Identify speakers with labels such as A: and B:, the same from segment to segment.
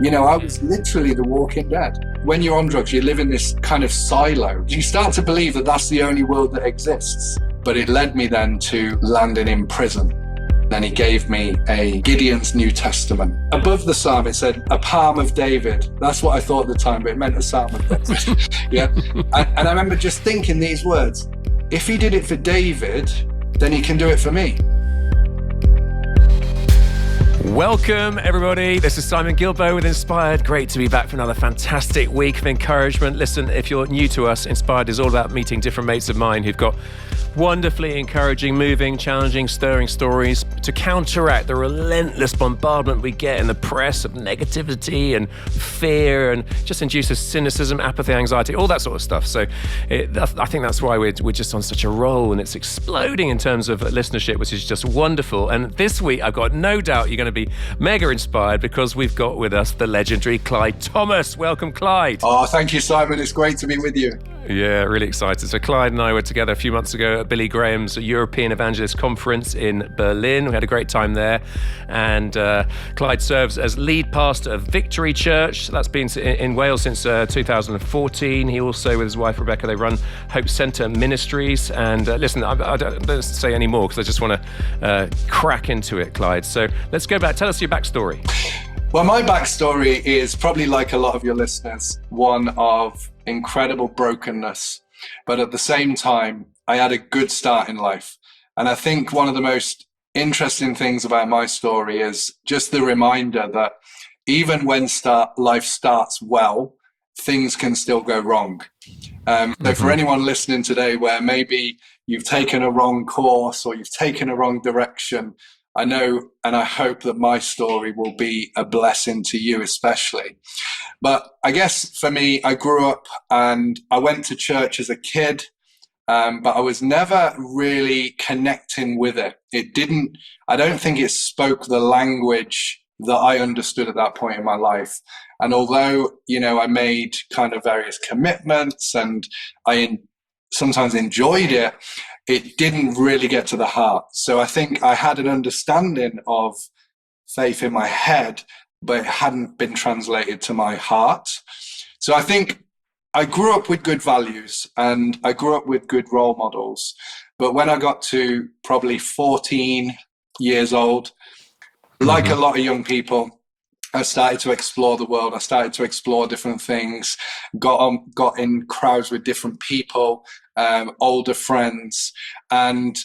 A: I was literally the walking dead. When you're on drugs, you live in this kind of silo. You start to believe that that's the only world that exists. But it led me then to landing in prison. Then he gave me a Gideon's New Testament. Above the psalm, it said, a palm of David. That's what I thought at the time, but it meant a psalm of David. Yeah. And I remember just thinking these words, if he did it for David, then he can do it for me.
B: Welcome, everybody. This is Simon Gilbo with Inspired. Great to be back for another fantastic week of encouragement. Listen, if you're new to us, Inspired is all about meeting different mates of mine who've got wonderfully encouraging, moving, challenging, stirring stories to counteract the relentless bombardment we get in the press of negativity and fear, and just induces cynicism, apathy, anxiety, all that sort of stuff. So I think that's why we're just on such a roll, and it's exploding in terms of listenership, which is just wonderful. And this week, I've got no doubt you're going to be mega inspired because we've got with us the legendary Clyde Thomas. Welcome, Clyde.
A: Oh, thank you, Simon. It's great to be with you.
B: Yeah, really excited. So Clyde and I were together a few months ago at Billy Graham's European Evangelist Conference in Berlin. We had a great time there. And Clyde serves as lead pastor of Victory Church. That's been in Wales since 2014. He also, with his wife Rebekah, they run Hope Centre Ministries. And listen, I don't say any more because I just want to crack into it, Clyde. So let's go back. Tell us your backstory.
A: Well, my backstory is probably like a lot of your listeners, one of incredible brokenness. But at the same time, I had a good start in life. And I think one of the most interesting things about my story is just the reminder that even when life starts well, things can still go wrong. So for anyone listening today where maybe you've taken a wrong course or you've taken a wrong direction, I know and I hope that my story will be a blessing to you especially. But I guess for me, I grew up and I went to church as a kid, but I was never really connecting with it. I don't think it spoke the language that I understood at that point in my life. And although, I made kind of various commitments and I sometimes enjoyed it, it didn't really get to the heart. So I think I had an understanding of faith in my head, but it hadn't been translated to my heart. So I think I grew up with good values and I grew up with good role models. But when I got to probably 14 years old, like a lot of young people, I started to explore the world. I started to explore different things, got in crowds with different people, older friends. And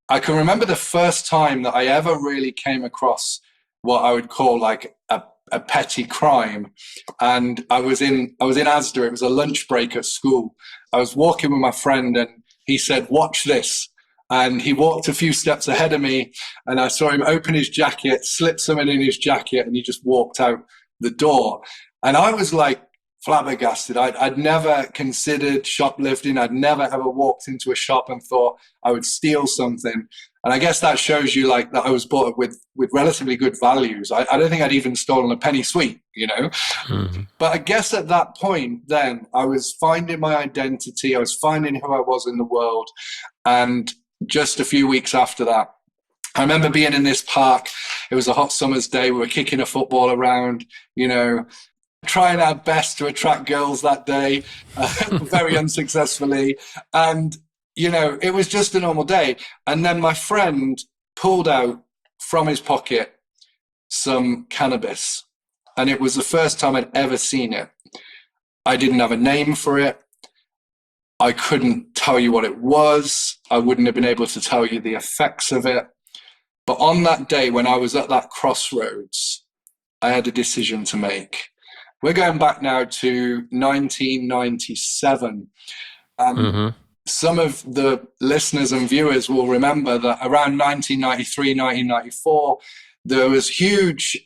A: I can remember the first time that I ever really came across what I would call like a petty crime. And I was in Asda. It was a lunch break at school. I was walking with my friend and he said, "Watch this." And he walked a few steps ahead of me and I saw him open his jacket, slip something in his jacket, and he just walked out the door. And I was like flabbergasted. I'd never considered shoplifting. I'd never ever walked into a shop and thought I would steal something. And I guess that shows you like that I was brought up with relatively good values. I don't think I'd even stolen a penny sweet, But I guess at that point then I was finding my identity. I was finding who I was in the world. And just a few weeks after that, I remember being in this park. It was a hot summer's day. We were kicking a football around, trying our best to attract girls that day, very unsuccessfully. And, it was just a normal day. And then my friend pulled out from his pocket some cannabis. And it was the first time I'd ever seen it. I didn't have a name for it. I couldn't tell you what it was. I wouldn't have been able to tell you the effects of it. But on that day, when I was at that crossroads, I had a decision to make. We're going back now to 1997. Some of the listeners and viewers will remember that around 1993, 1994, there was huge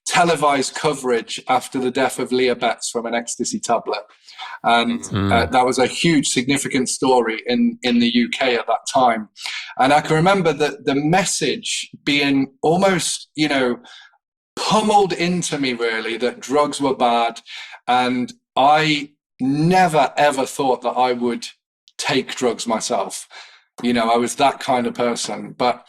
A: televised coverage after the death of Leah Betts from an ecstasy tablet. And that was a huge, significant story in the UK at that time. And I can remember that the message being almost, pummeled into me, really, that drugs were bad. And I never, ever thought that I would take drugs myself. I was that kind of person. But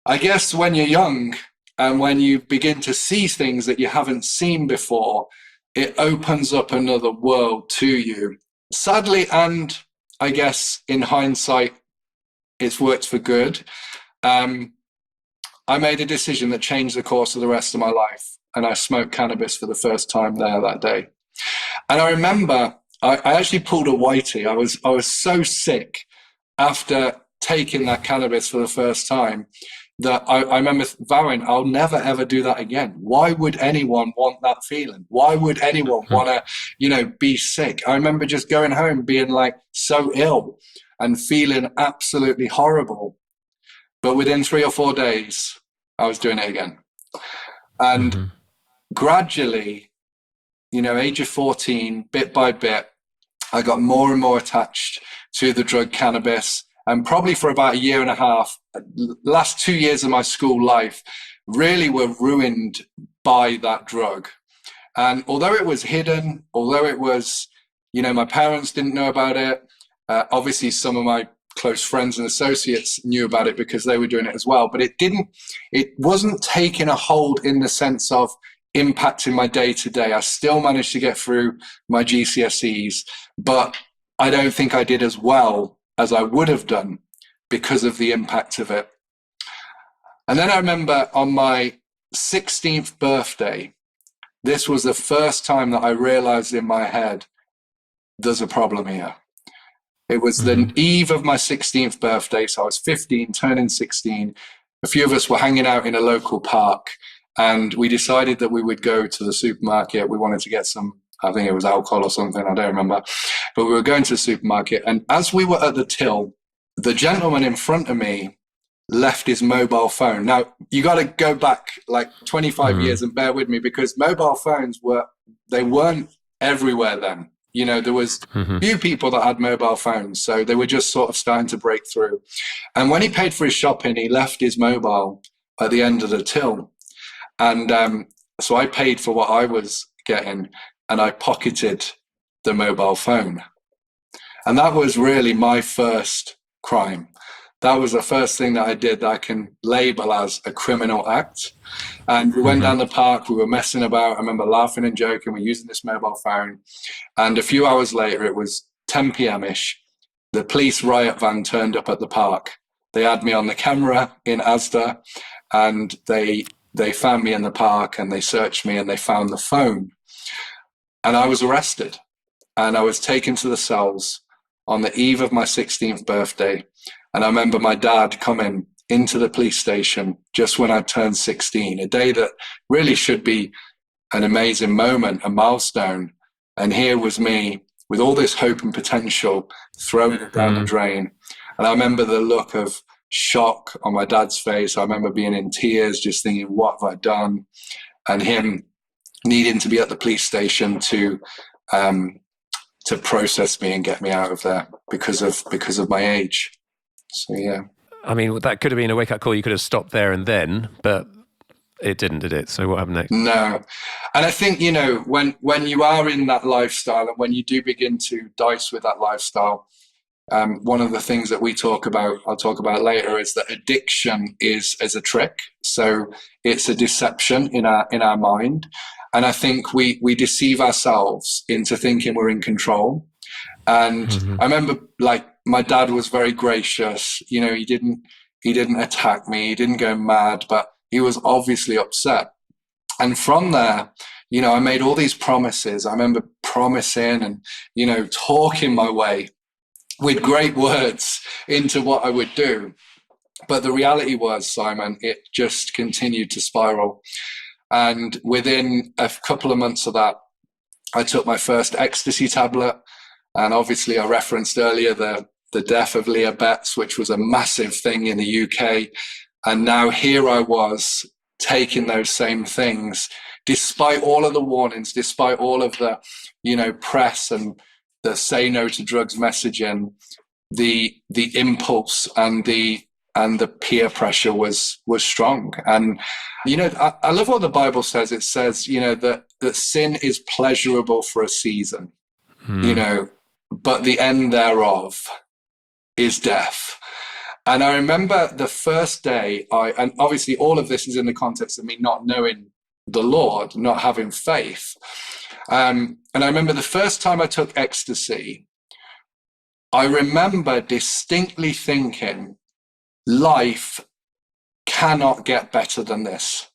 A: I guess when you're young, And when you begin to see things that you haven't seen before, it opens up another world to you. Sadly, and I guess in hindsight, it's worked for good. I made a decision that changed the course of the rest of my life. And I smoked cannabis for the first time there that day. And I remember I actually pulled a whitey. I was so sick after taking that cannabis for the first time that I remember vowing, I'll never, ever do that again. Why would anyone want that feeling? Why would anyone want to, be sick? I remember just going home being like so ill and feeling absolutely horrible. But within 3 or 4 days, I was doing it again. And gradually, age of 14, bit by bit, I got more and more attached to the drug cannabis. And probably for about 1.5 years, last 2 years of my school life really were ruined by that drug. And although it was hidden, although it was, my parents didn't know about it, obviously some of my close friends and associates knew about it because they were doing it as well. But it wasn't taking a hold in the sense of impacting my day to day. I still managed to get through my GCSEs, but I don't think I did as well as I would have done because of the impact of it. And then I remember on my 16th birthday, this was the first time that I realized in my head, there's a problem here. It was the eve of my 16th birthday. So I was 15, turning 16. A few of us were hanging out in a local park and we decided that we would go to the supermarket. We wanted to get some, I think it was alcohol or something, I don't remember. But we were going to the supermarket. And as we were at the till, the gentleman in front of me left his mobile phone. Now, you got to go back like 25 years and bear with me because mobile phones weren't everywhere then. There was few people that had mobile phones, so they were just sort of starting to break through. And when he paid for his shopping, he left his mobile at the end of the till. And so I paid for what I was getting and I pocketed the mobile phone. And that was really my first crime. That was the first thing that I did that I can label as a criminal act. And we went down the park, we were messing about. I remember laughing and joking, we're using this mobile phone. And a few hours later, it was 10 p.m.-ish. The police riot van turned up at the park. They had me on the camera in Asda and they found me in the park and they searched me and they found the phone. And I was arrested and I was taken to the cells on the eve of my 16th birthday. And I remember my dad coming into the police station just when I turned 16, a day that really should be an amazing moment, a milestone. And here was me with all this hope and potential thrown down the drain. And I remember the look of shock on my dad's face. I remember being in tears, just thinking, what have I done? And him needing to be at the police station to process me and get me out of there because of my age. So, yeah.
B: I mean, that could have been a wake-up call. You could have stopped there and then, but it didn't, did it? So what happened next?
A: No. And I think, when you are in that lifestyle and when you do begin to dice with that lifestyle, one of the things that I'll talk about later, is that addiction is a trick. So it's a deception in our mind. And I think we deceive ourselves into thinking we're in control. And I remember, like, my dad was very gracious. He didn't attack me. He didn't go mad, but he was obviously upset. And from there, I made all these promises. I remember promising and, talking my way with great words into what I would do. But the reality was, Simon, it just continued to spiral. And within a couple of months of that, I took my first ecstasy tablet. And obviously I referenced earlier the death of Leah Betts, which was a massive thing in the UK. And now here I was taking those same things, despite all of the warnings, despite all of the, press and the say no to drugs messaging, the impulse and the peer pressure was strong. And, I love what the Bible says. It says, that sin is pleasurable for a season, but the end thereof is death. And I remember the first day, and obviously all of this is in the context of me not knowing the Lord, not having faith. And I remember the first time I took ecstasy, I remember distinctly thinking, life cannot get better than this.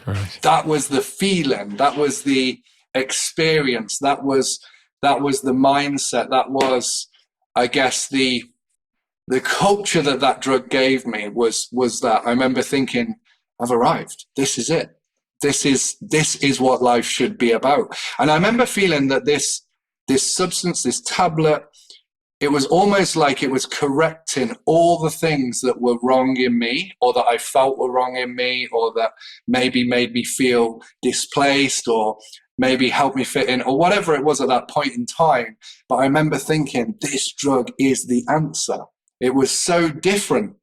B: Right.
A: That was the feeling, that was the experience, that was the mindset, that was, I guess, the culture that drug gave me was that. I remember thinking, I've arrived. This is it. This is what life should be about. And I remember feeling that this substance, this tablet, it was almost like it was correcting all the things that were wrong in me, or that I felt were wrong in me, or that maybe made me feel displaced, or maybe helped me fit in, or whatever it was at that point in time. But I remember thinking, this drug is the answer. It was so different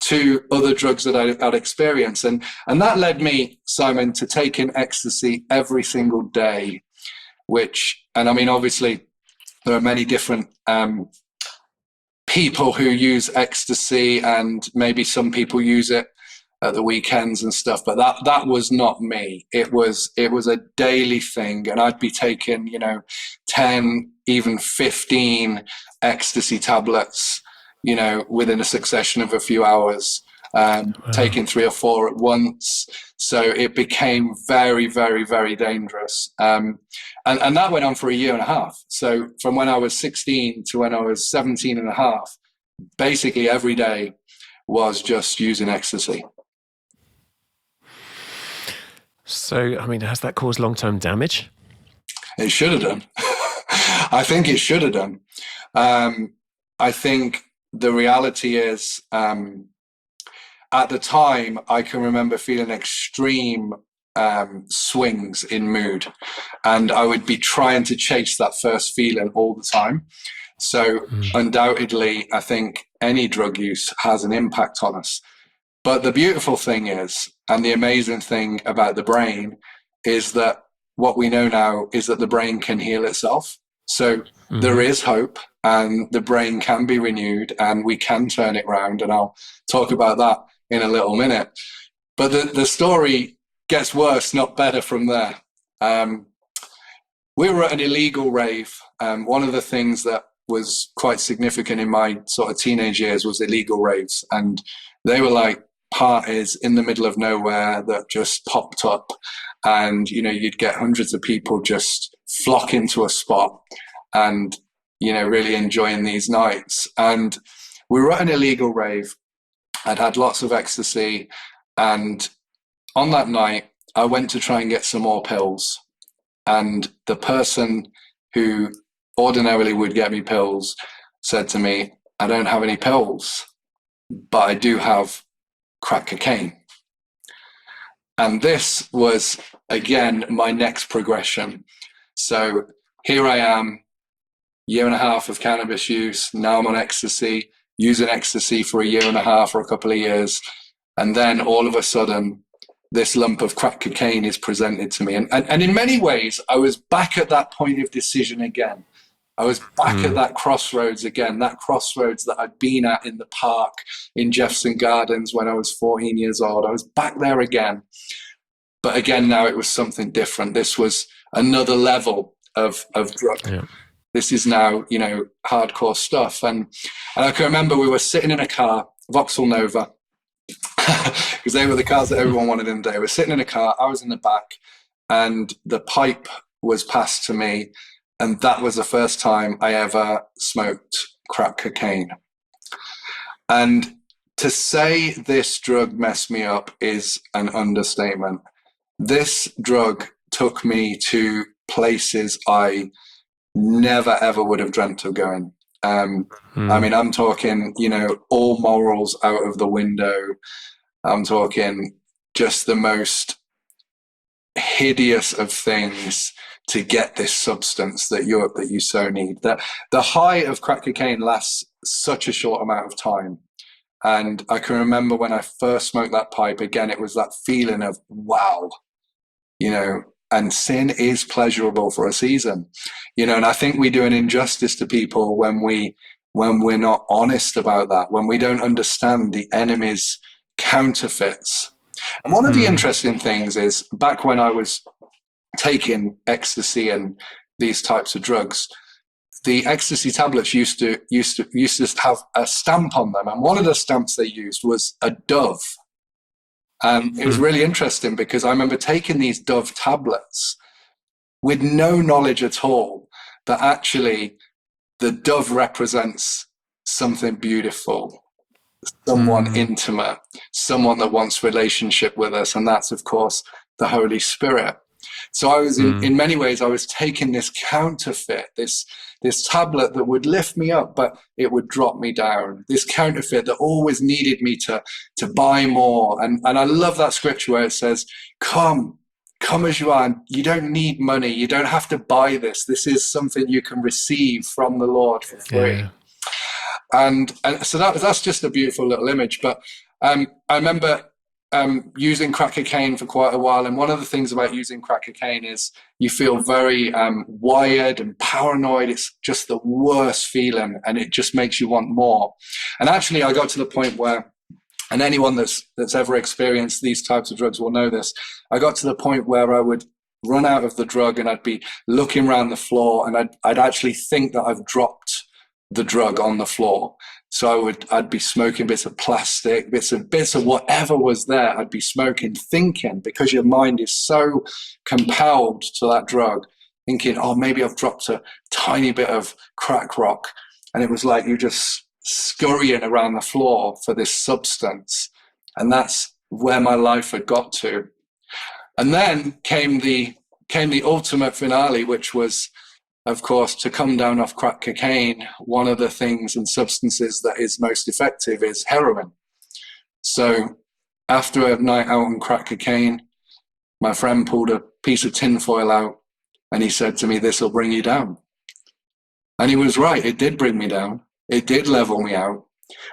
A: to other drugs that I'd experienced. And that led me, Simon, to taking ecstasy every single day, and I mean, obviously, there are many different people who use ecstasy, and maybe some people use it at the weekends and stuff, but that was not me. It was a daily thing, and I'd be taking 10, even 15 ecstasy tablets within a succession of a few hours, taking 3 or 4 at once. So it became very, very, very dangerous. And that went on for a year and a half. So from when I was 16 to when I was 17 and a half, basically every day was just using ecstasy.
B: So, I mean, has that caused long-term damage?
A: It should have done. I think it should have done. I think the reality is, at the time, I can remember feeling extreme swings in mood, and I would be trying to chase that first feeling all the time. So undoubtedly, I think any drug use has an impact on us. But the beautiful thing is, and the amazing thing about the brain, is that what we know now is that the brain can heal itself. So there is hope, and the brain can be renewed, and we can turn it around. And I'll talk about that in a little minute. But the story gets worse, not better from there. We were at an illegal rave. One of the things that was quite significant in my sort of teenage years was illegal raves. And they were like parties in the middle of nowhere that just popped up. And, you'd get hundreds of people just flock into a spot and, really enjoying these nights. And we were at an illegal rave. I'd had lots of ecstasy. And on that night, I went to try and get some more pills. And the person who ordinarily would get me pills said to me, I don't have any pills, but I do have crack cocaine. And this was, again, my next progression. So here I am, year and a half of cannabis use. Now I'm on ecstasy, using ecstasy for a year and a half or a couple of years. And then all of a sudden, this lump of crack cocaine is presented to me. And in many ways, I was back at that point of decision again. I was back at that crossroads again, that crossroads that I'd been at in the park in Jefferson Gardens when I was 14 years old. I was back there again. But again, now it was something different. This was another level of drug. Yeah. This is now, hardcore stuff. And I can remember we were sitting in a car, Vauxhall Nova, because they were the cars that everyone wanted in the day. We're sitting in a car, I was in the back, and the pipe was passed to me. And that was the first time I ever smoked crack cocaine. And to say this drug messed me up is an understatement. This drug took me to places I never, ever would have dreamt of going. I mean, I'm talking, all morals out of the window. I'm talking just the most hideous of things to get this substance that you so need. That the high of crack cocaine lasts such a short amount of time. And I can remember when I first smoked that pipe, again, it was that feeling of, wow, and sin is pleasurable for a season, and I think we do an injustice to people when we when we're not honest about that, when we don't understand the enemy's counterfeits. And one of the interesting things is, back when I was taking ecstasy and these types of drugs, the ecstasy tablets used to have a stamp on them, and one of the stamps they used was a dove. And it was really interesting because I remember taking these dove tablets with no knowledge at all that actually the dove represents something beautiful, someone intimate, someone that wants relationship with us, and that's of course the Holy Spirit. So I was in many ways, I was taking this counterfeit, this tablet that would lift me up, but it would drop me down. This counterfeit that always needed me to buy more. And I love that scripture where it says, come as you are. You don't need money. You don't have to buy this. This is something you can receive from the Lord for free.
B: Yeah.
A: And so that's just a beautiful little image. But I remember using crack cocaine for quite a while, and one of the things about using crack cocaine is you feel very wired and paranoid. It's just the worst feeling, and it just makes you want more. And actually, I got to the point where, and anyone that's ever experienced these types of drugs will know this, I got to the point where I would run out of the drug and I'd be looking around the floor, and I'd actually think that I've dropped the drug on the floor. So I'd be smoking bits of plastic, bits of whatever was there. I'd be smoking, thinking, because your mind is so compelled to that drug, thinking, oh, maybe I've dropped a tiny bit of crack rock. And it was like you just scurrying around the floor for this substance. And that's where my life had got to. And then came the ultimate finale, which was, of course, to come down off crack cocaine. One of the things and substances that is most effective is heroin. So after a night out on crack cocaine, my friend pulled a piece of tinfoil out and he said to me, "This will bring you down." And he was right. It did bring me down. It did level me out.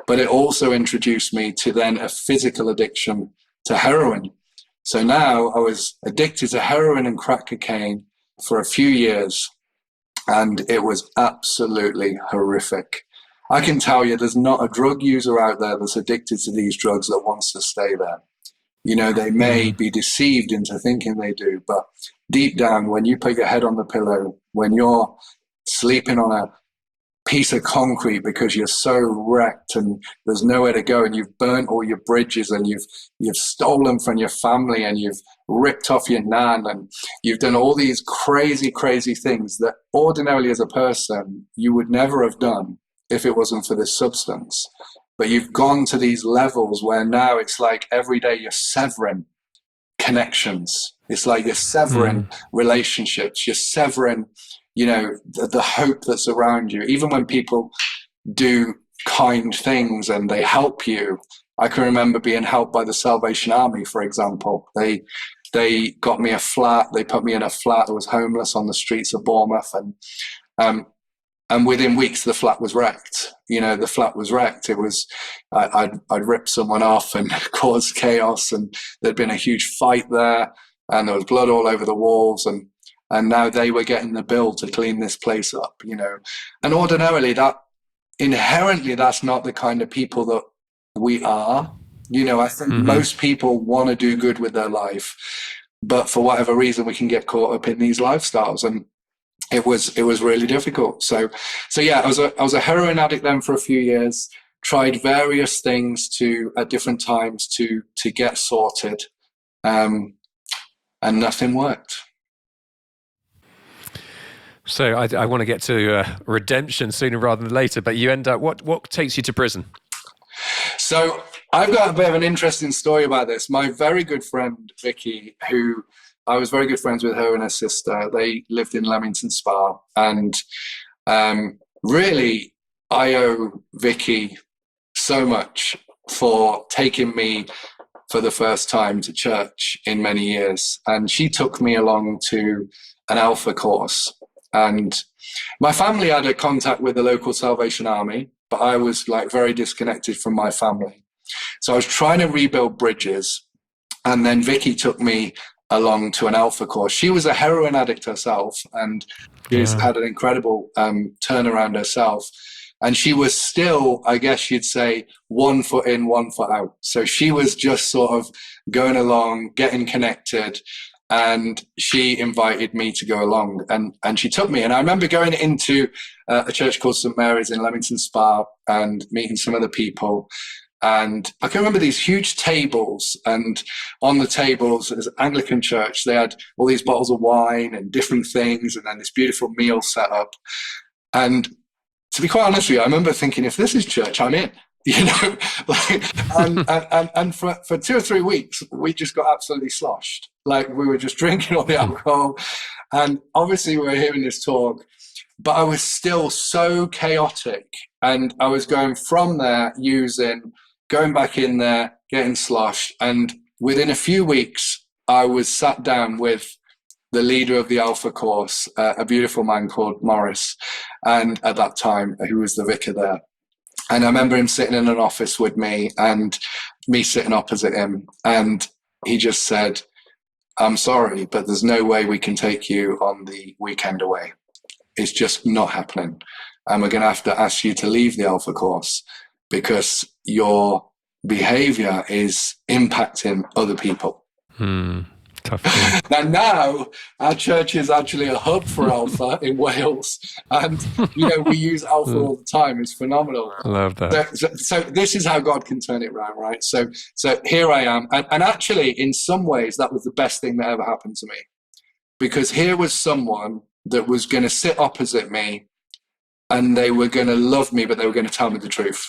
A: But it also introduced me to then a physical addiction to heroin. So now I was addicted to heroin and crack cocaine for a few years. And it was absolutely horrific. I can tell you there's not a drug user out there that's addicted to these drugs that wants to stay there. You know, they may be deceived into thinking they do, but deep down, when you put your head on the pillow, when you're sleeping on a piece of concrete because you're so wrecked and there's nowhere to go, and you've burnt all your bridges, and you've stolen from your family, and you've ripped off your nan, and you've done all these crazy things that ordinarily as a person you would never have done if it wasn't for this substance. But you've gone to these levels where now it's like every day you're severing connections. It's like you're severing relationships. You're severing, you know, the hope that's around you. Even when people do kind things and they help you. I can remember being helped by the Salvation Army, for example. They got me a flat. They put me in a flat. I was homeless on the streets of Bournemouth, and within weeks the flat was wrecked. You know, the flat was wrecked. It was I'd ripped someone off and caused chaos, and there'd been a huge fight there, and there was blood all over the walls, and now they were getting the bill to clean this place up, you know. And ordinarily, that inherently, that's not the kind of people that we are. You know, I think most people want to do good with their life, but for whatever reason, we can get caught up in these lifestyles, and it was really difficult. So yeah, I was a heroin addict then for a few years. Tried various things at different times to get sorted, and nothing worked.
B: So I want to get to redemption sooner rather than later, but you end up, what takes you to prison?
A: So I've got a bit of an interesting story about this. My very good friend, Vicky, who I was very good friends with, her and her sister, they lived in Leamington Spa. And really, I owe Vicky so much for taking me for the first time to church in many years. And she took me along to an Alpha course. And my family had a contact with the local Salvation Army, but I was like very disconnected from my family. So I was trying to rebuild bridges. And then Vicky took me along to an Alpha course. She was a heroin addict herself, and she's had an incredible turnaround herself. And she was still, I guess you'd say, 1 foot in, 1 foot out. So she was just sort of going along, getting connected. And she invited me to go along, and she took me. And I remember going into a church called St. Mary's in Leamington Spa and meeting some of the people. And I can remember these huge tables, and on the tables, as Anglican church, they had all these bottles of wine and different things, and then this beautiful meal set up. And to be quite honest with you, I remember thinking, if this is church, I'm in. You know, and for 2 or 3 weeks, we just got absolutely sloshed. Like, we were just drinking all the alcohol. And obviously we were hearing this talk, but I was still so chaotic. And I was going from there, going back in there, getting sloshed. And within a few weeks, I was sat down with the leader of the Alpha course, a beautiful man called Morris, and at that time, who was the vicar there. And I remember him sitting in an office with me and me sitting opposite him. And he just said, I'm sorry, but there's no way we can take you on the weekend away. It's just not happening. And we're going to have to ask you to leave the Alpha course because your behavior is impacting other people.
B: Tough.
A: Now our church is actually a hub for Alpha in Wales, and we use Alpha all the time. It's phenomenal.
B: I love that.
A: So this is how God can turn it around, right? So here I am, and actually, in some ways, that was the best thing that ever happened to me, because here was someone that was going to sit opposite me, and they were going to love me, but they were going to tell me the truth,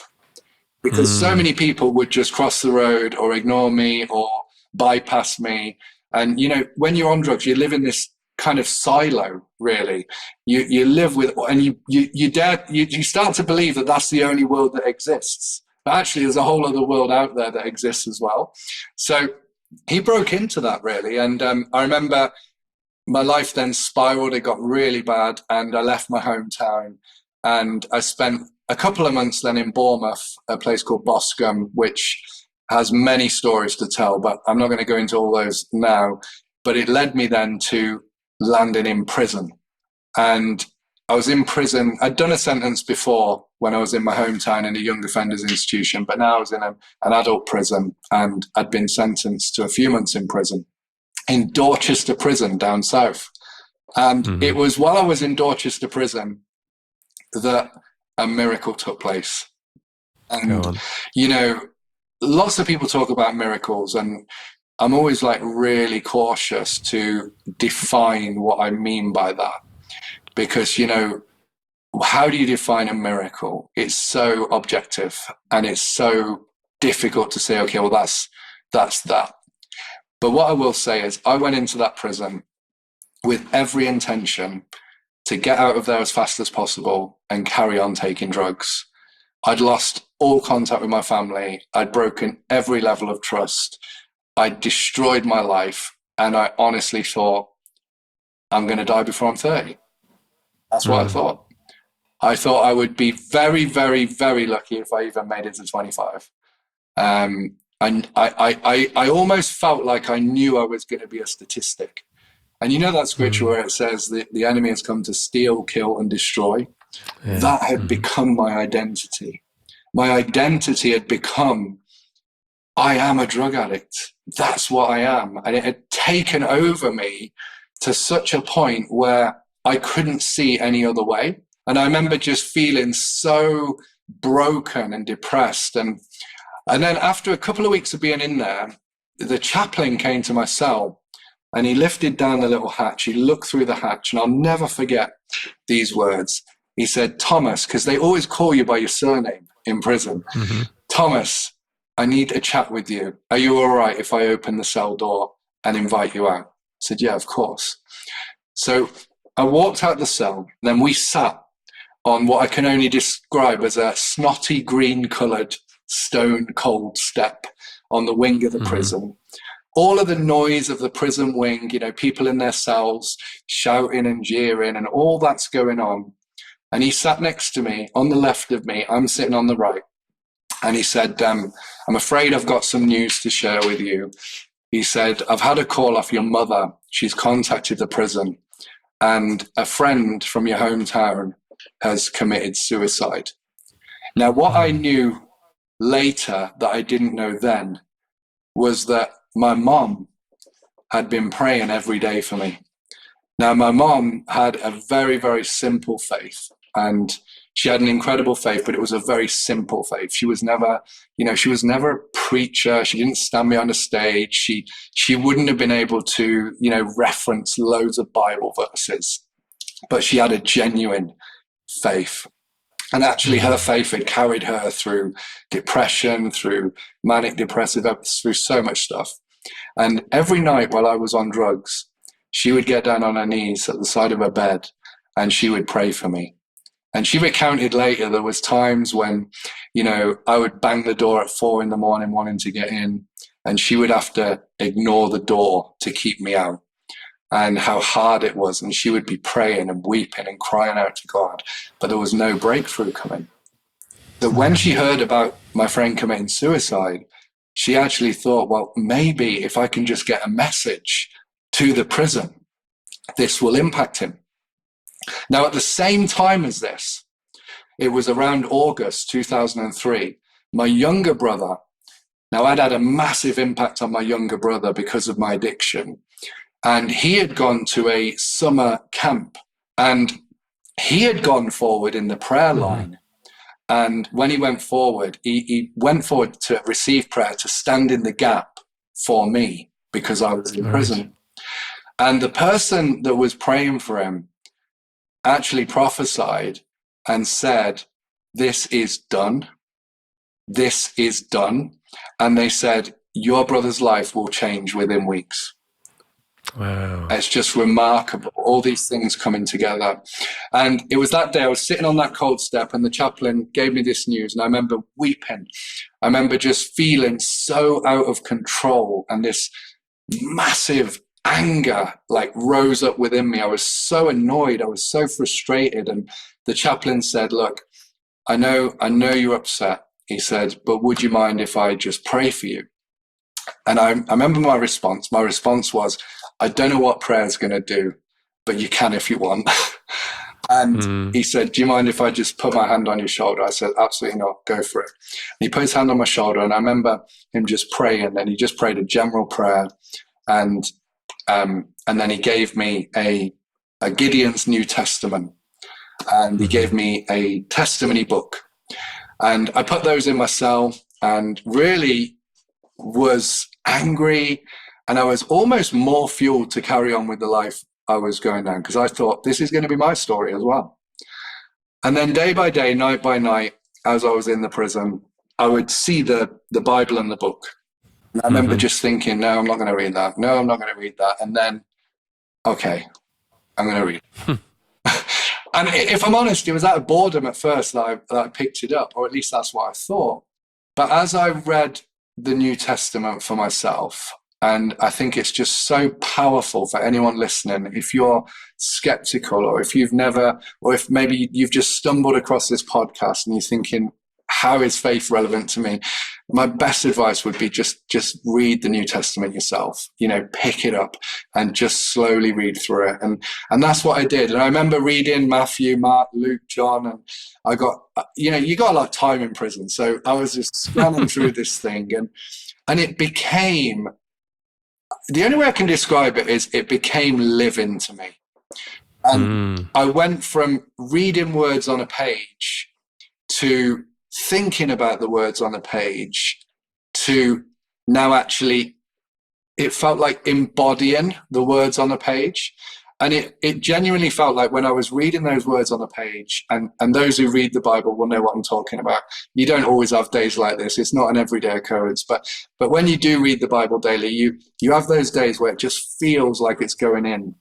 A: because so many people would just cross the road or ignore me or bypass me. And, when you're on drugs, you live in this kind of silo, really. You live with, and you start to believe that that's the only world that exists. But actually, there's a whole other world out there that exists as well. So he broke into that, really. And I remember my life then spiraled. It got really bad. And I left my hometown. And I spent a couple of months then in Bournemouth, a place called Boscombe, which has many stories to tell, but I'm not going to go into all those now. But it led me then to landing in prison. And I was in prison. I'd done a sentence before when I was in my hometown in a young offenders institution, but now I was in an adult prison, and I'd been sentenced to a few months in prison in Dorchester prison down south. And it was while I was in Dorchester prison that a miracle took place. And, lots of people talk about miracles, and I'm always really cautious to define what I mean by that, because, how do you define a miracle? It's so objective, and it's so difficult to say, okay, well, that's that. But what I will say is I went into that prison with every intention to get out of there as fast as possible and carry on taking drugs. I'd lost all contact with my family. I'd broken every level of trust. I'd destroyed my life. And I honestly thought, I'm going to die before I'm 30. That's what I thought. I thought I would be very, very, very lucky if I even made it to 25. And I almost felt like I knew I was going to be a statistic. And that scripture where it says that the enemy has come to steal, kill, and destroy. Yeah. That had become my identity. My identity had become, I am a drug addict. That's what I am. And it had taken over me to such a point where I couldn't see any other way. And I remember just feeling so broken and depressed. And then after a couple of weeks of being in there, the chaplain came to my cell, and he lifted down the little hatch. He looked through the hatch, and I'll never forget these words. He said, Thomas, because they always call you by your surname in prison. Thomas, I need a chat with you. Are you all right if I open the cell door and invite you out? I said, yeah, of course. So I walked out the cell. Then we sat on what I can only describe as a snotty green-coloured stone cold step on the wing of the prison. All of the noise of the prison wing, people in their cells shouting and jeering, and all that's going on. And he sat next to me on the left of me. I'm sitting on the right. And he said, I'm afraid I've got some news to share with you. He said, I've had a call off your mother. She's contacted the prison, and a friend from your hometown has committed suicide. Now, what I knew later that I didn't know then was that my mom had been praying every day for me. Now, my mom had a very, very simple faith, and she had an incredible faith, but it was a very simple faith. She was never, she was never a preacher. She didn't stand behind a stage. She wouldn't have been able to, reference loads of Bible verses, but she had a genuine faith. And actually, her faith had carried her through depression, through manic depressive episodes, through so much stuff. And every night while I was on drugs, she would get down on her knees at the side of her bed and she would pray for me. And she recounted later there was times when, I would bang the door at 4 a.m. wanting to get in, and she would have to ignore the door to keep me out, and how hard it was. And she would be praying and weeping and crying out to God, but there was no breakthrough coming. So when she heard about my friend committing suicide, she actually thought, well, maybe if I can just get a message to the prison, this will impact him. Now, at the same time as this, it was around August 2003, my younger brother, now I'd had a massive impact on my younger brother because of my addiction, and he had gone to a summer camp, and he had gone forward in the prayer line. And when he went forward, he went forward to receive prayer, to stand in the gap for me because I was in prison. And the person that was praying for him actually prophesied and said, "This is done. This is done." And they said, "Your brother's life will change within weeks."
B: Wow.
A: It's just remarkable, all these things coming together. And it was that day I was sitting on that cold step and the chaplain gave me this news, and I remember weeping. I remember just feeling so out of control, and this massive anger rose up within me. I was so annoyed. I was so frustrated. And the chaplain said, "Look, I know you're upset." He said, "But would you mind if I just pray for you?" And I remember my response. My response was, "I don't know what prayer is going to do, but you can if you want." And he said, "Do you mind if I just put my hand on your shoulder?" I said, "Absolutely not, go for it." And he put his hand on my shoulder, and I remember him just praying, and he just prayed a general prayer. And then he gave me a Gideon's New Testament, and he gave me a testimony book. And I put those in my cell and really was angry, and I was almost more fueled to carry on with the life I was going down, because I thought this is going to be my story as well. And then day by day, night by night, as I was in the prison, I would see the Bible and the book. And I remember just thinking, no, I'm not going to read that. No, I'm not going to read that. And then, okay, I'm going to read it. And if I'm honest, it was out of boredom at first that I picked it up, or at least that's what I thought. But as I read the New Testament for myself, and I think it's just so powerful for anyone listening, if you're skeptical, or if you've never, or if maybe you've just stumbled across this podcast and you're thinking, how is faith relevant to me? My best advice would be just read the New Testament yourself, pick it up and just slowly read through it. And that's what I did. And I remember reading Matthew, Mark, Luke, John, and I got, you got a lot of time in prison. So I was just scanning through this thing, and it became, the only way I can describe it is it became living to me. And I went from reading words on a page to thinking about the words on the page to now actually, it felt like embodying the words on the page. And it genuinely felt like when I was reading those words on the page, and those who read the Bible will know what I'm talking about. You don't always have days like this. It's not an everyday occurrence. But when you do read the Bible daily, you have those days where it just feels like it's going in.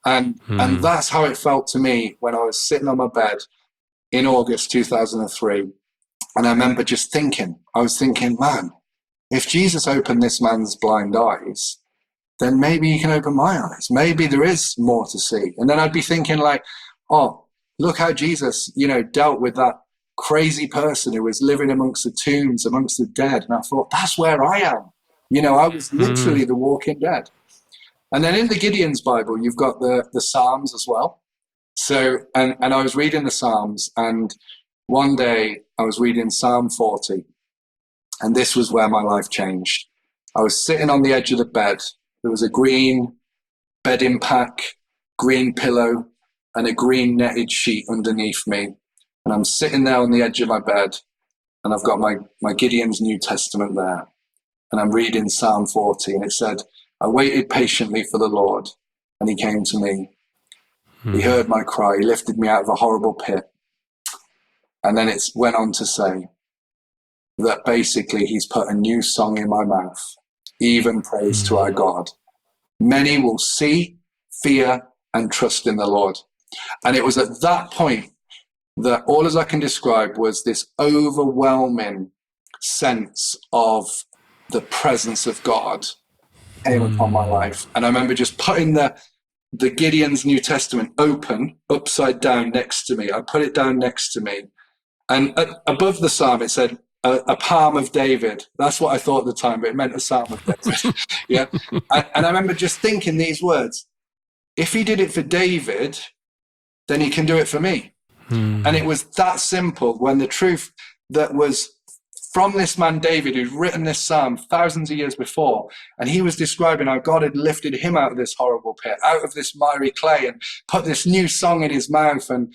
A: And that's how it felt to me when I was sitting on my bed in August 2003. And I remember just thinking, man, if Jesus opened this man's blind eyes, then maybe he can open my eyes. Maybe there is more to see. And then I'd be thinking oh, look how Jesus, dealt with that crazy person who was living amongst the tombs, amongst the dead. And I thought, that's where I am. I was literally the walking dead. And then in the Gideon's Bible, you've got the Psalms as well. So, and I was reading the Psalms, and one day I was reading Psalm 40, and this was where my life changed. I was sitting on the edge of the bed. There was a green bedding pack, green pillow, and a green netted sheet underneath me. And I'm sitting there on the edge of my bed, and I've got my Gideon's New Testament there. And I'm reading Psalm 40, and it said, I waited patiently for the Lord, and he came to me. He heard my cry. He lifted me out of a horrible pit. And then it went on to say that basically he's put a new song in my mouth, even praise to our God. Many will see, fear, and trust in the Lord. And it was at that point that all as I can describe was this overwhelming sense of the presence of God came upon my life. And I remember just putting the Gideon's New Testament open, upside down next to me. I put it down next to me. And above the psalm, it said, a palm of David. That's what I thought at the time, but it meant a psalm of David. Yeah. And I remember just thinking these words, if he did it for David, then he can do it for me. And it was that simple, when the truth that was from this man David, who'd written this psalm thousands of years before, and he was describing how God had lifted him out of this horrible pit, out of this miry clay, and put this new song in his mouth. And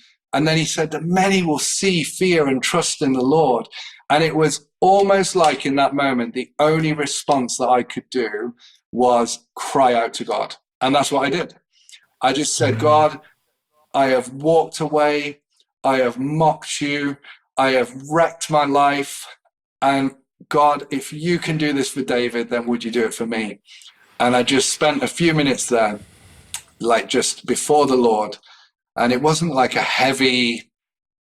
A: then he said that many will see, fear, and trust in the Lord. And it was almost like in that moment, the only response that I could do was cry out to God. And that's what I did. I just said, God, I have walked away. I have mocked you. I have wrecked my life. And God, if you can do this for David, then would you do it for me? And I just spent a few minutes there, like just before the Lord. And it wasn't like a heavy,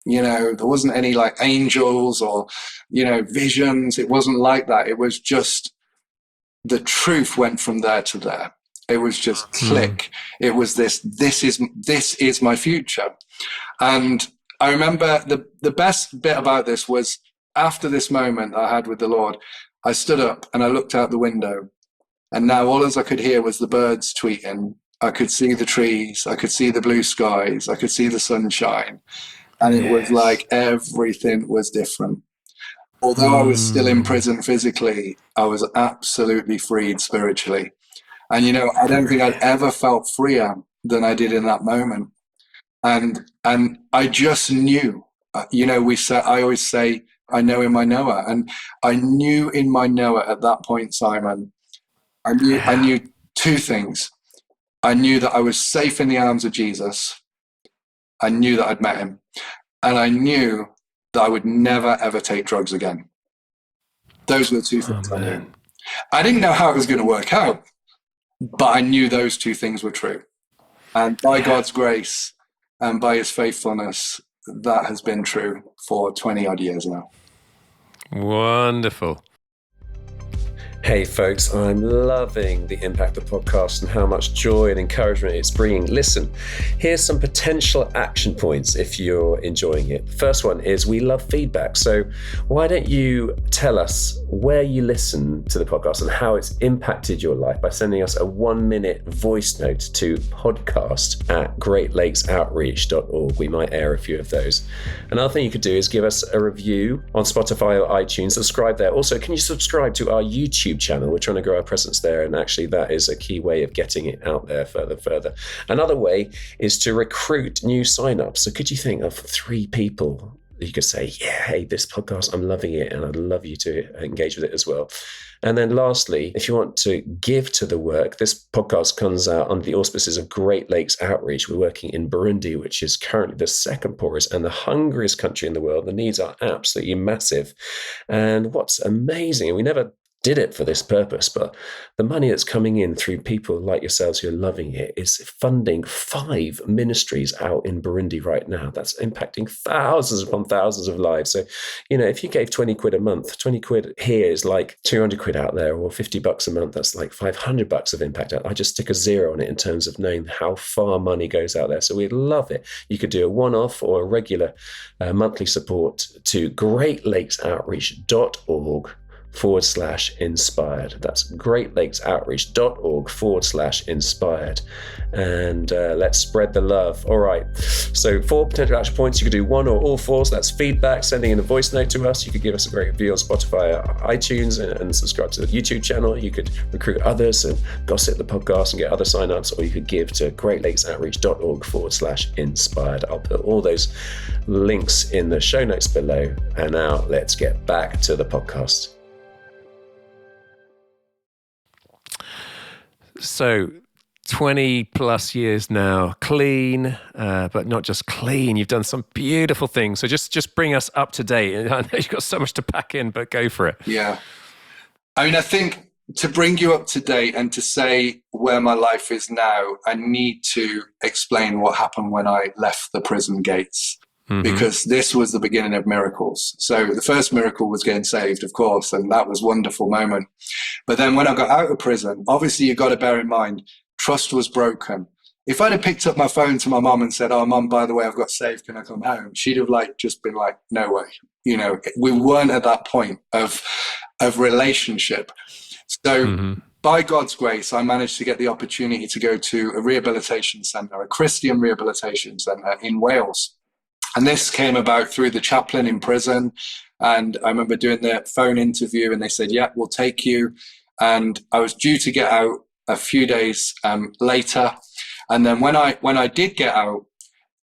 A: there wasn't any like angels or, visions. It wasn't like that. It was just the truth went from there to there. It was just click. It was this is my future. And I remember the best bit about this was after this moment I had with the Lord, I stood up and I looked out the window, and now all as I could hear was the birds tweeting. I could see the trees. I could see the blue skies. I could see the sunshine. And it was like everything was different. Although I was still in prison physically, I was absolutely freed spiritually. And, I don't think I'd ever felt freer than I did in that moment. And I just knew, I always say, I know in my knower. And I knew in my knower at that point, Simon, I knew two things. I knew that I was safe in the arms of Jesus. I knew that I'd met him. And I knew that I would never, ever take drugs again. Those were the two things I knew. I didn't know how it was going to work out, but I knew those two things were true. And by God's grace and by his faithfulness, that has been true for 20 odd years now.
B: Wonderful. Hey folks, I'm loving the impact of the podcast and how much joy and encouragement it's bringing. Listen, here's some potential action points if you're enjoying it. First one is we love feedback. So why don't you tell us where you listen to the podcast and how it's impacted your life by sending us a 1-minute voice note to podcast@greatlakesoutreach.org. We might air a few of those. Another thing you could do is give us a review on Spotify or iTunes. Subscribe there. Also, can you subscribe to our YouTube channel? We're trying to grow our presence there, and actually that is a key way of getting it out there further. Another way is to recruit new signups. So could you think of 3 people that you could say, yeah, hey, this podcast, I'm loving it, and I'd love you to engage with it as well. And then lastly, if you want to give to the work, this podcast comes out under the auspices of Great Lakes Outreach. We're working in Burundi, which is currently the second poorest and the hungriest country in the world. The needs are absolutely massive. And what's amazing, and we never did it for this purpose, but the money that's coming in through people like yourselves who are loving it is funding 5 ministries out in Burundi right now. That's impacting thousands upon thousands of lives. So, if you gave 20 quid a month, 20 quid here is like 200 quid out there, or $50 a month, that's like $500 of impact. I just stick a 0 on it in terms of knowing how far money goes out there. So we'd love it. You could do a one-off or a regular monthly support to greatlakesoutreach.org
C: greatlakes.org/inspired. That's greatlakes.outreach.org/inspired. And let's spread the love. All right. So 4 potential action points. You could do one or all 4. So that's feedback, sending in a voice note to us. You could give us a great review on Spotify or iTunes and subscribe to the YouTube channel. You could recruit others and gossip the podcast and get other signups, or you could give to greatlakes.outreach.org/inspired. I'll put all those links in the show notes below. And now let's get back to the podcast.
B: So 20 plus years now, clean, but not just clean. You've done some beautiful things. So just bring us up to date. I know you've got so much to pack in, but go for it.
A: Yeah. I mean, I think to bring you up to date and to say where my life is now, I need to explain what happened when I left the prison gates. Because this was the beginning of miracles. So the first miracle was getting saved, of course, and that was a wonderful moment. But then when I got out of prison, obviously you've got to bear in mind, trust was broken. If I'd have picked up my phone to my mom and said, "Oh, Mom, by the way, I've got saved, can I come home?" She'd have just been like, "No way." We weren't at that point of relationship. So by God's grace, I managed to get the opportunity to go to a rehabilitation centre, a Christian rehabilitation centre in Wales. And this came about through the chaplain in prison. And I remember doing the phone interview and they said, "Yeah, we'll take you." And I was due to get out a few days later. And then when I did get out,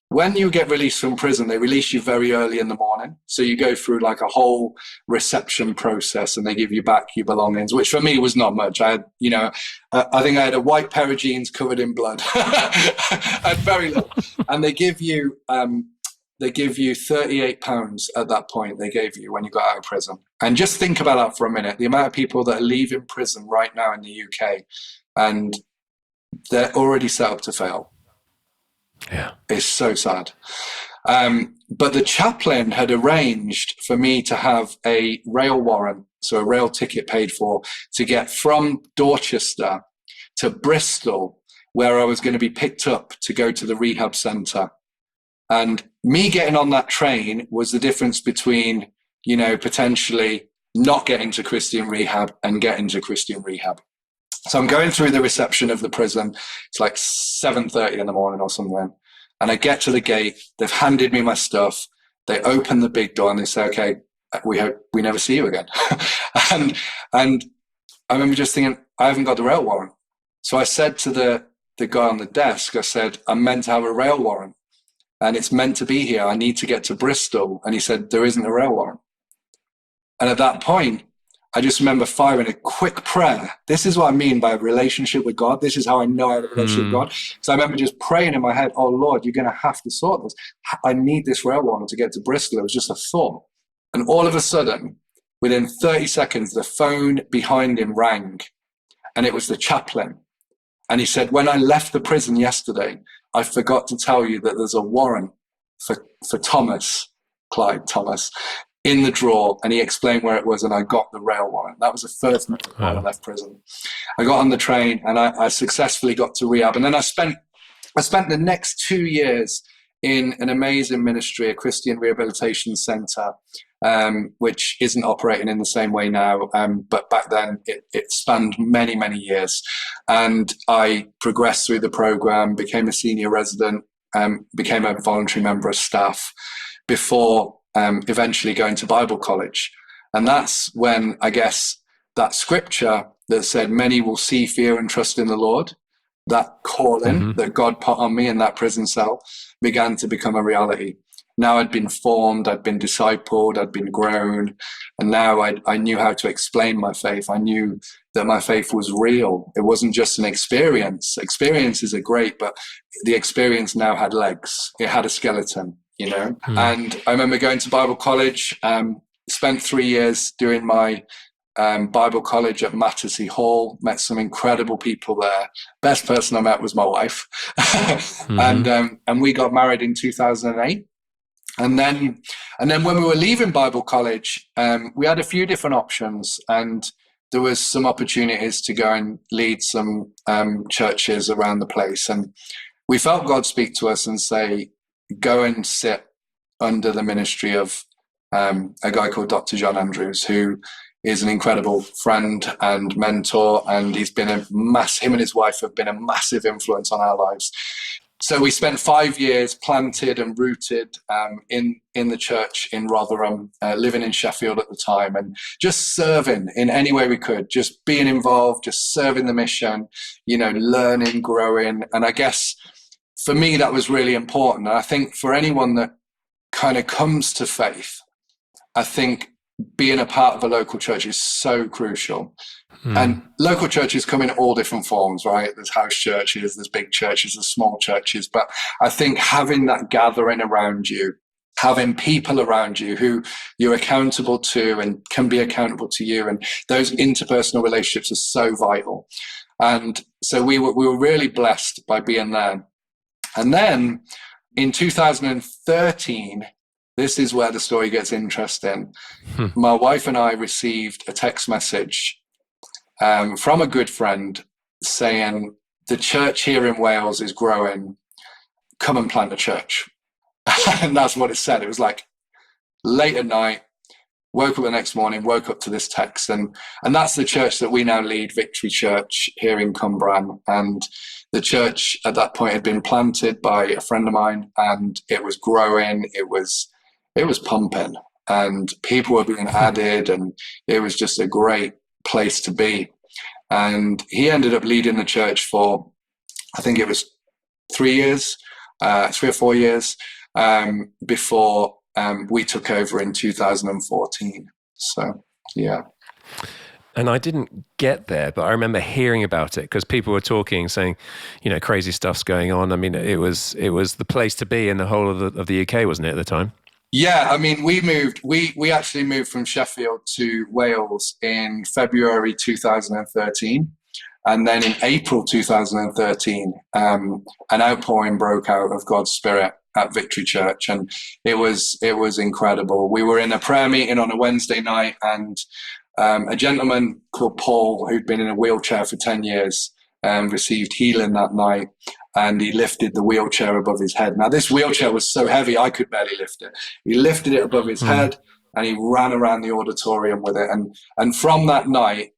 A: when you get released from prison, they release you very early in the morning. So you go through a whole reception process and they give you back your belongings, which for me was not much. I had, I think I had a white pair of jeans covered in blood. I had very little. And they give you £38 at that point. They gave you when you got out of prison. And just think about that for a minute. The amount of people that are leaving prison right now in the UK and they're already set up to fail.
B: Yeah.
A: It's so sad. But the chaplain had arranged for me to have a rail warrant, so a rail ticket paid for, to get from Dorchester to Bristol, where I was going to be picked up to go to the rehab centre. And me getting on that train was the difference between, potentially not getting to Christian rehab and getting to Christian rehab. So I'm going through the reception of the prison. It's 7:30 in the morning or something. And I get to the gate. They've handed me my stuff. They open the big door and they say, "Okay, we hope we never see you again." and I remember just thinking, I haven't got the rail warrant. So I said to the guy on the desk, I said, "I'm meant to have a rail warrant and it's meant to be here. I need to get to Bristol." And he said, "There isn't a rail warrant." And at that point, I just remember firing a quick prayer. This is what I mean by a relationship with God. This is how I know I have a relationship with God. So I remember just praying in my head, "Oh Lord, you're going to have to sort this. I need this rail warrant to get to Bristol." It was just a thought. And all of a sudden, within 30 seconds, the phone behind him rang. And it was the chaplain. And he said, "When I left the prison yesterday, I forgot to tell you that there's a warrant for Thomas, Clyde Thomas, in the drawer." And he explained where it was, and I got the rail warrant. That was the first miracle when I left prison. I got on the train and I successfully got to rehab. And then I spent the next 2 years in an amazing ministry, a Christian rehabilitation centre, which isn't operating in the same way now. But back then it spanned many, many years. And I progressed through the program, became a senior resident, became a voluntary member of staff before eventually going to Bible college. And that's when I guess that scripture that said, "Many will see, fear and trust in the Lord," that calling that God put on me in that prison cell began to become a reality. Now I'd been formed, I'd been discipled, I'd been grown, and now I knew how to explain my faith. I knew that my faith was real. It wasn't just an experience. Experiences are great, but the experience now had legs. It had a skeleton. And I remember going to Bible college, spent 3 years doing my Bible college at Mattersey Hall, met some incredible people there. Best person I met was my wife. And we got married in 2008. And then when we were leaving Bible college, we had a few different options, and there was some opportunities to go and lead some churches around the place. And we felt God speak to us and say, "Go and sit under the ministry of a guy called Dr. John Andrews, who is an incredible friend and mentor, and him and his wife have been a massive influence on our lives. So we spent 5 years planted and rooted in the church in Rotherham, living in Sheffield at the time, and just serving in any way we could, just being involved, just serving the mission, learning, growing. And I guess for me, that was really important. And I think for anyone that kind of comes to faith, I think being a part of a local church is so crucial. And local churches come in all different forms, right? There's house churches, there's big churches, there's small churches. But I think having that gathering around you, having people around you who you're accountable to and can be accountable to you, and those interpersonal relationships are so vital. And so we were really blessed by being there. And then in 2013, this is where the story gets interesting. My wife and I received a text message from a good friend saying, the church here in Wales is growing, come and plant a church. And that's what it said. It was like late at night, woke up the next morning, woke up to this text. And that's the church that we now lead, Victory Church here in Cwmbran. And the church at that point had been planted by a friend of mine, and it was growing. It was pumping, and people were being added, and it was just a great place to be. And he ended up leading the church for, I think it was 3 or 4 years, before we took over in 2014. So, yeah.
B: And I didn't get there, but I remember hearing about it because people were talking, saying, crazy stuff's going on. I mean, it was the place to be in the whole of the UK, wasn't it, at the time?
A: Yeah, I mean, we actually moved from Sheffield to Wales in February 2013. And then in April 2013, an outpouring broke out of God's Spirit at Victory Church. And it was incredible. We were in a prayer meeting on a Wednesday night, and a gentleman called Paul, who'd been in a wheelchair for 10 years, received healing that night. And he lifted the wheelchair above his head. Now, this wheelchair was so heavy, I could barely lift it. He lifted it above his head, and he ran around the auditorium with it. And from that night,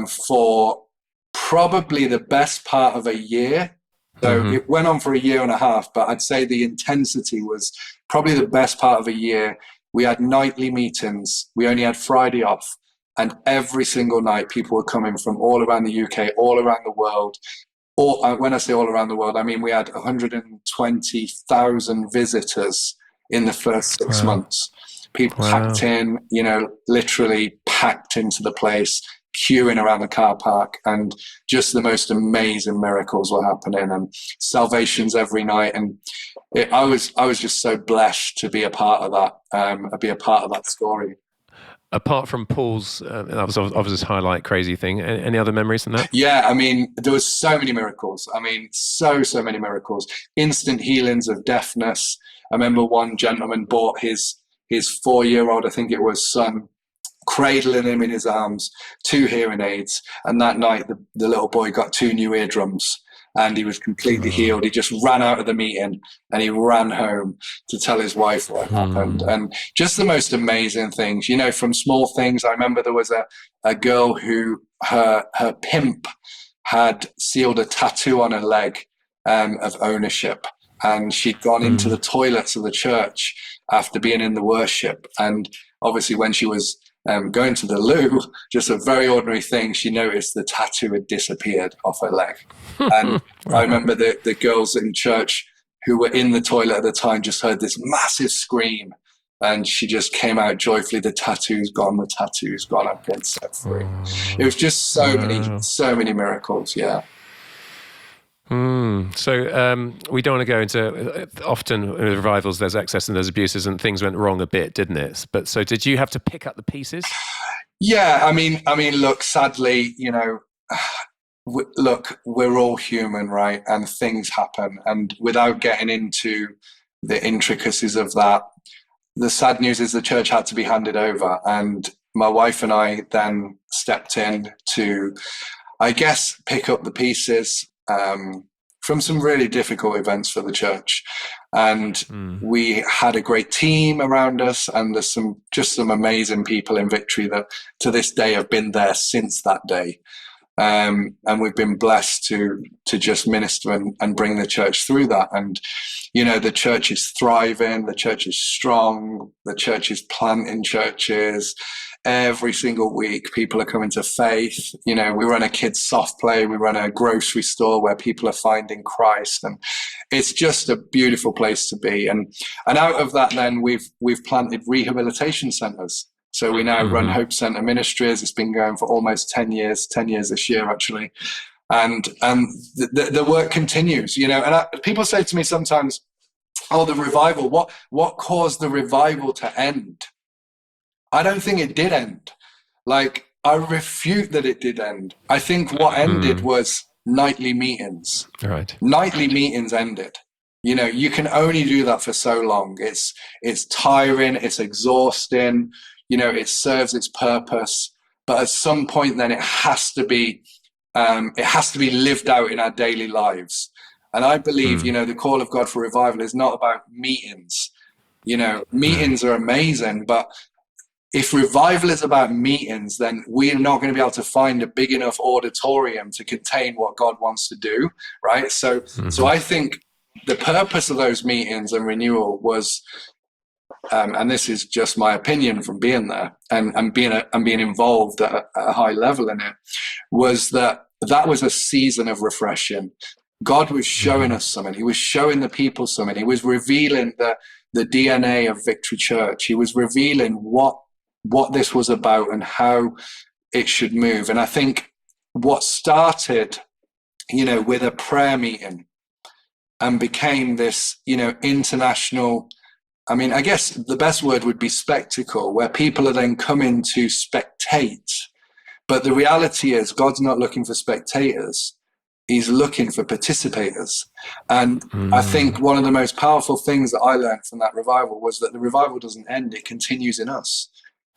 A: for probably the best part of a year, so it went on for a year and a half, but I'd say the intensity was probably the best part of a year. We had nightly meetings. We only had Friday off. And every single night, people were coming from all around the UK, all around the world. When I say all around the world, I mean we had 120,000 visitors in the first 6 months. People packed in, literally packed into the place, queuing around the car park, and just the most amazing miracles were happening, and salvations every night. And I was just so blessed to be a part of that, be a part of that story.
B: Apart from Paul's, that was obviously his highlight crazy thing. Any other memories from that?
A: Yeah, I mean, there was so many miracles. I mean, so many miracles. Instant healings of deafness. I remember one gentleman bought his 4-year-old, I think it was, son, cradling him in his arms, 2 hearing aids. And that night, the little boy got 2 new eardrums. And he was completely healed. He just ran out of the meeting and he ran home to tell his wife what happened. And just the most amazing things, from small things. I remember there was a girl who her pimp had sealed a tattoo on her leg of ownership. And she'd gone into the toilets of the church after being in the worship. And obviously when she was going to the loo, just a very ordinary thing, she noticed the tattoo had disappeared off her leg. And I remember the girls in church who were in the toilet at the time just heard this massive scream, and she just came out joyfully. The tattoo's gone. I've been set free. It was just so many miracles. Yeah.
B: So we don't want to go into, often in revivals there's excess and there's abuses, and things went wrong a bit, didn't it? But so did you have to pick up the pieces?
A: Yeah, I mean, look, sadly, look, we're all human, right? And things happen. And without getting into the intricacies of that, the sad news is the church had to be handed over. And my wife and I then stepped in to, I guess, pick up the pieces from some really difficult events for the church. And we had a great team around us, and there's some amazing people in Victory that to this day have been there since that day. And we've been blessed to just minister and bring the church through that. And, the church is thriving, the church is strong, the church is planting churches. Every single week, people are coming to faith. We run a kids' soft play, we run a grocery store where people are finding Christ, and it's just a beautiful place to be. And out of that, then we've planted rehabilitation centers. So we now run Hope Center Ministries. It's been going for almost 10 years this year, actually. And the work continues, and people say to me sometimes, oh, the revival, what caused the revival to end? I don't think it did end. Like, I refute that it did end. I think what ended was nightly meetings.
B: Right.
A: Nightly meetings ended. You can only do that for so long. It's tiring, it's exhausting, it serves its purpose. But at some point then it has to be lived out in our daily lives. And I believe, the call of God for revival is not about meetings. Meetings are amazing, but if revival is about meetings, then we're not going to be able to find a big enough auditorium to contain what God wants to do, right? So I think the purpose of those meetings and renewal was, and this is just my opinion from being there and being involved at a high level in it, was that was a season of refreshing. God was showing us something. He was showing the people something. He was revealing the DNA of Victory Church. He was revealing what this was about and how it should move. And I think what started, with a prayer meeting and became this, international, I guess the best word would be spectacle, where people are then coming to spectate. But the reality is God's not looking for spectators. He's looking for participators. And I think one of the most powerful things that I learned from that revival was that the revival doesn't end. It continues in us.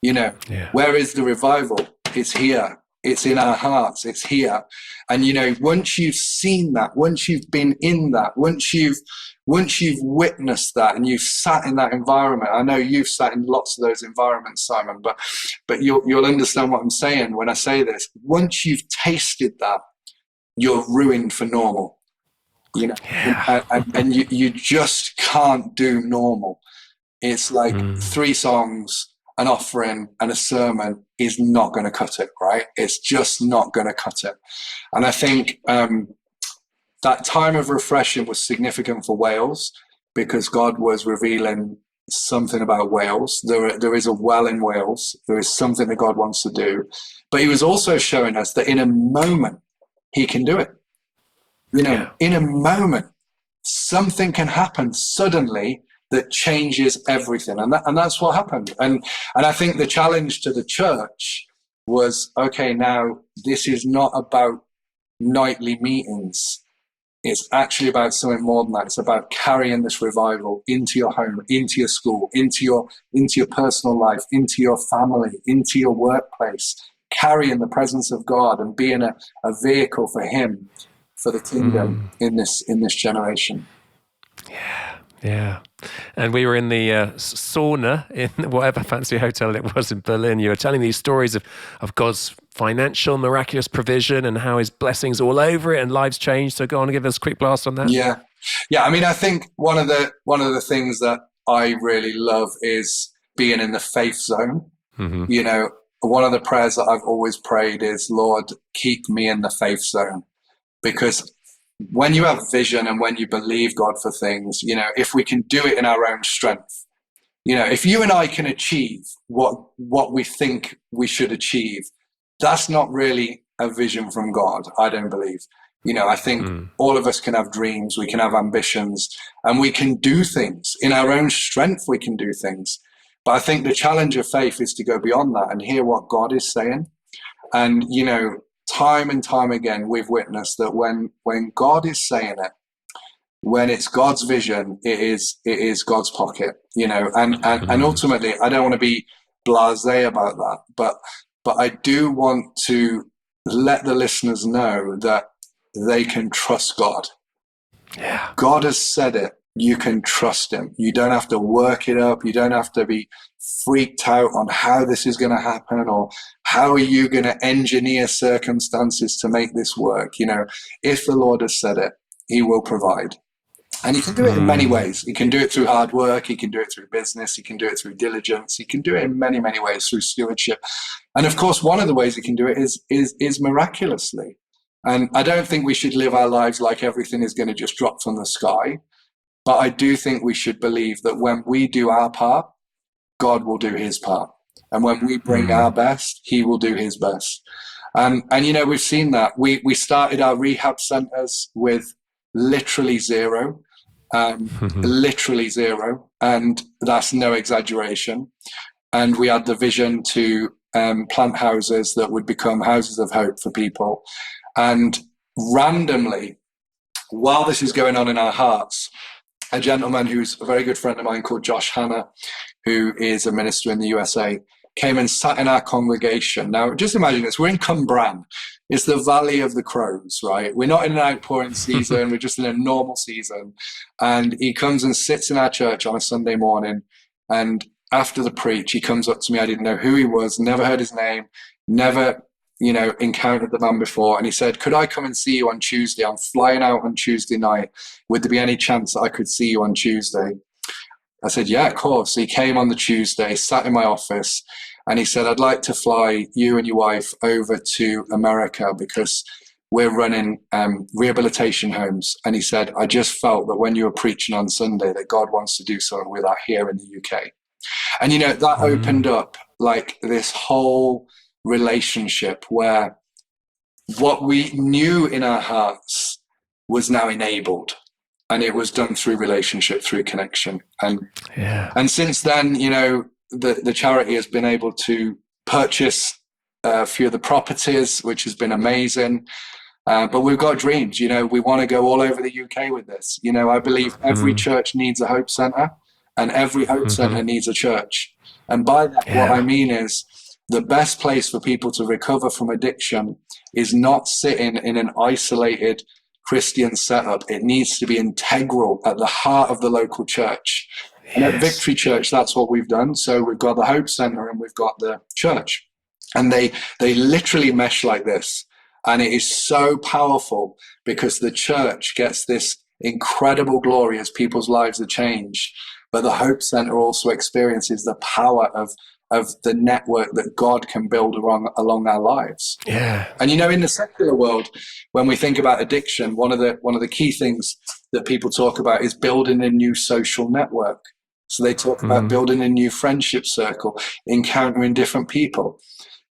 A: Where is the revival? It's here. It's in our hearts. It's here. And, once you've seen that, once you've been in that, once you've witnessed that and you've sat in that environment, I know you've sat in lots of those environments, Simon, but you'll understand what I'm saying when I say this. Once you've tasted that, you're ruined for normal, and you just can't do normal. It's like 3 songs, an offering and a sermon is not going to cut it, right? It's just not going to cut it. And I think that time of refreshing was significant for Wales because God was revealing something about Wales. There is a well in Wales. There is something that God wants to do. But he was also showing us that in a moment, he can do it. In a moment, something can happen suddenly that changes everything. And that's what happened. And I think the challenge to the church was, okay, now this is not about nightly meetings. It's actually about something more than that. It's about carrying this revival into your home, into your school, into your personal life, into your family, into your workplace, carrying the presence of God and being a vehicle for him, for the kingdom in this generation.
B: Yeah. And we were in the sauna in whatever fancy hotel it was in Berlin. You were telling these stories of God's financial, miraculous provision and how his blessings all over it and lives changed. So go on and give us a quick blast on that.
A: Yeah. I think one of the things that I really love is being in the faith zone. One of the prayers that I've always prayed is, Lord, keep me in the faith zone. Because when you have vision and when you believe God for things, if we can do it in our own strength, if you and I can achieve what we think we should achieve, that's not really a vision from God, I don't believe. I think all of us can have dreams, we can have ambitions, and we can do things. In our own strength, we can do things. But I think the challenge of faith is to go beyond that and hear what God is saying. And, time and time again, we've witnessed that when God is saying it, when it's God's vision, it is God's pocket, and ultimately, I don't want to be blasé about that, but I do want to let the listeners know that they can trust God.
B: Yeah.
A: God has said it. you can trust him. You don't have to work it up. You don't have to be freaked out on how this is going to happen, or how are you going to engineer circumstances to make this work. If the Lord has said it, he will provide. And he can do it in many ways. He can do it through hard work. He can do it through business. He can do it through diligence. He can do it in many, many ways through stewardship. And of course, one of the ways he can do it is miraculously. And I don't think we should live our lives like everything is going to just drop from the sky. But I do think we should believe that when we do our part, God will do his part. And when we bring our best, he will do his best. And we've seen that. We started our rehab centers with literally zero. Literally zero. And that's no exaggeration. And we had the vision to plant houses that would become houses of hope for people. And randomly, while this is going on in our hearts, a gentleman who's a very good friend of mine called Josh Hanna, who is a minister in the USA, came and sat in our congregation. Now, just imagine this. We're in Cwmbran. It's the Valley of the Crows, right? We're not in an outpouring season. We're just in a normal season. And he comes and sits in our church on a Sunday morning. And after the preach, he comes up to me. I didn't know who he was, never heard his name, never encountered the man before. And he said, could I come and see you on Tuesday? I'm flying out on Tuesday night. Would there be any chance that I could see you on Tuesday? I said, yeah, of course. So he came on the Tuesday, sat in my office, and he said, I'd like to fly you and your wife over to America because we're running rehabilitation homes. And he said, I just felt that when you were preaching on Sunday that God wants to do something with that here in the UK. And, that opened up like this whole relationship where what we knew in our hearts was now enabled, and it was done through relationship, through connection. And since then, the charity has been able to purchase a few of the properties, which has been amazing. But we've got dreams. We want to go all over the UK with this. I believe every church needs a hope center, and every hope center needs a church. And by that, what I mean is, the best place for people to recover from addiction is not sitting in an isolated Christian setup. It needs to be integral at the heart of the local church. Yes. And at Victory Church, that's what we've done. So we've got the Hope Center and we've got the church. And they literally mesh like this. And it is so powerful because the church gets this incredible glory as people's lives are changed. But the Hope Center also experiences the power of the network that God can build along our lives. Yeah. And in the secular world, when we think about addiction, one of the key things that people talk about is building a new social network. So they talk about building a new friendship circle, encountering different people.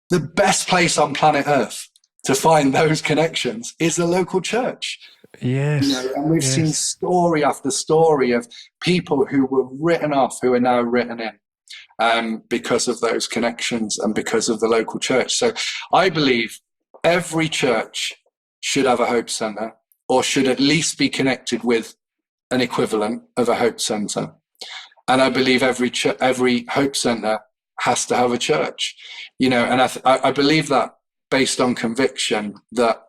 A: The best place on planet Earth to find those connections is the local church. Yes. And we've seen story after story of people who were written off who are now written in. Because of those connections and because of the local church. So I believe every church should have a hope center, or should at least be connected with an equivalent of a hope center. And I believe every hope center has to have a church. And I believe that based on conviction that